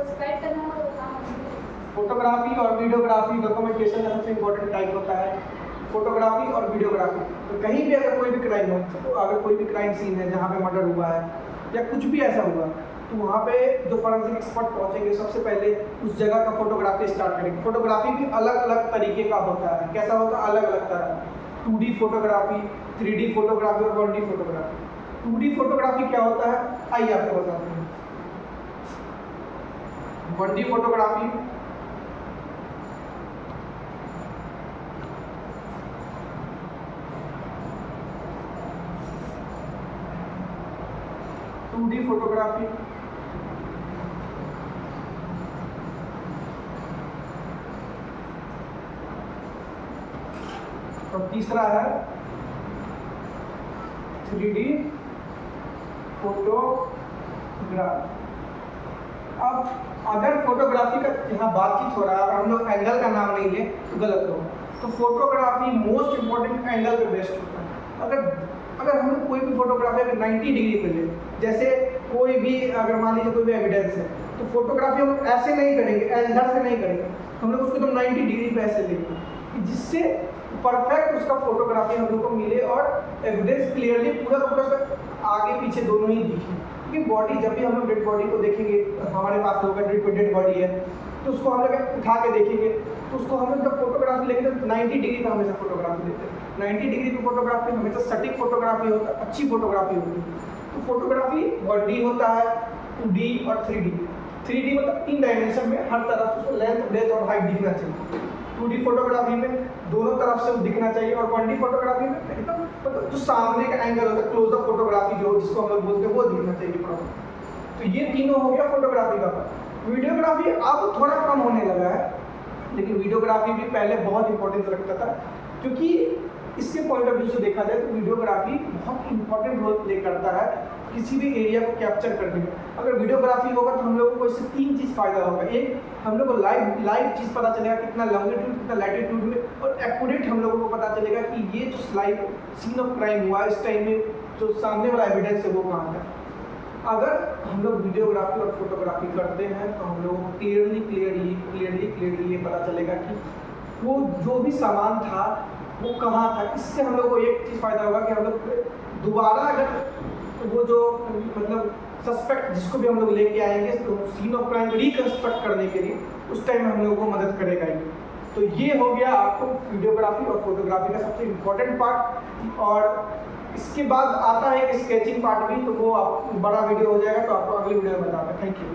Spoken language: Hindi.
सब्सक्राइब करना और काम फोटोग्राफी और वीडियोग्राफी डॉक्यूमेंटेशन का सबसे इम्पोर्टेंट टाइप होता है फोटोग्राफी और वीडियोग्राफी। तो कहीं भी अगर कोई भी क्राइम हो, तो अगर कोई भी क्राइम सीन है जहाँ पे मर्डर हुआ है या कुछ भी ऐसा हुआ, तो वहाँ पे जो फॉरेंसिक एक्सपर्ट पहुँचेंगे सबसे पहले उस जगह का फोटोग्राफी स्टार्ट करेंगे। फोटोग्राफी भी अलग अलग तरीके का होता है। कैसा होता है? अलग अलग तरह। 2D फोटोग्राफी, 3D फोटोग्राफी और 1D फोटोग्राफी। 2D फोटोग्राफी क्या होता है आइए आपको बताते हैं। 1D फोटोग्राफी फोटोग्राफी और तीसरा है 3D फोटोग्राफी। अब अगर फोटोग्राफी का यहाँ बातचीत हो रहा है और हम लोग एंगल का नाम नहीं लें तो गलत होगा। तो फोटोग्राफी मोस्ट इम्पोर्टेंट एंगल पे बेस्ट होता है। अगर हम लोग कोई भी फोटोग्राफी अगर 90 डिग्री पे ले, जैसे कोई भी अगर मान लीजिए कोई भी एविडेंस है, तो फोटोग्राफी हम ऐसे नहीं करेंगे, इधर से नहीं करेंगे, हम लोग उसको तो 90 डिग्री पे ऐसे लेंगे कि जिससे परफेक्ट उसका फोटोग्राफी हम लोग को मिले और एविडेंस क्लियरली पूरा उसका आगे पीछे दोनों ही दिखे। क्योंकि बॉडी जब भी हम लोग डेड बॉडी को देखेंगे, हमारे पास होगा डेड बॉडी है, तो उसको हम लोग उठा के देखेंगे, तो उसको हम लोग जब फोटोग्राफी लेंगे तो 90 डिग्री पर हमेशा फोटोग्राफी लेते हैं। 90 डिग्री की फोटोग्राफी हमेशा सटीक फोटोग्राफी होता है, अच्छी फोटोग्राफी होती है। तो फोटोग्राफी 1D होता है, 2D और 3D। 3D मतलब 3 डायमेंशन में हर तरफ उसको लेंथ, ब्रेथ और हाइट दिखना चाहिए। 2D फोटोग्राफी में दोनों तरफ से दिखना चाहिए और 1D फोटोग्राफी में एकदम मतलब जो सामने का एंगल होता है, क्लोजअप फोटोग्राफी जो जिसको हम लोग बोलते हैं, वो दिखना चाहिए प्रॉपर। तो ये तीनों हो गया फोटोग्राफी का। वीडियोग्राफी अब थोड़ा कम होने लगा है, लेकिन वीडियोग्राफी भी पहले बहुत इंपॉर्टेंस रखता था। क्योंकि इसके पॉइंट ऑफ व्यू से देखा जाए तो वीडियोग्राफी बहुत इंपॉर्टेंट रोल प्ले करता है किसी भी एरिया को कैप्चर करने में। अगर वीडियोग्राफी होगा तो हम लोगों को इससे 3 चीज़ फायदा होगा। एक, हम लोग को लाइव चीज़ पता चलेगा, कितना लॉन्गिट्यूड कितना लैटिट्यूड में, और एक्यूरेट हम लोगों को पता चलेगा कि ये जो लाइव सीन ऑफ क्राइम हुआ इस टाइम में जो सामने वाला एविडेंस है वो कहाँ था। अगर हम लोग वीडियोग्राफी और फोटोग्राफी करते हैं तो हम लोग को क्लियरली ये पता चलेगा कि वो जो भी सामान था वो कहाँ था। इससे हम लोग को एक चीज़ फायदा होगा कि हम लोग दोबारा अगर वो जो मतलब सस्पेक्ट जिसको भी हम लोग लेके आएंगे तो सीन ऑफ क्राइम रिकंस्ट्रक्ट करने के लिए उस टाइम हम लोगों को मदद करेगा ये। तो ये हो गया आपको वीडियोग्राफी और फोटोग्राफी का सबसे इम्पोर्टेंट पार्ट। और इसके बाद आता है एक स्केचिंग पार्ट भी, तो वो आप बड़ा वीडियो हो जाएगा, तो आपको अगली वीडियो में बताते हैं। Thank you.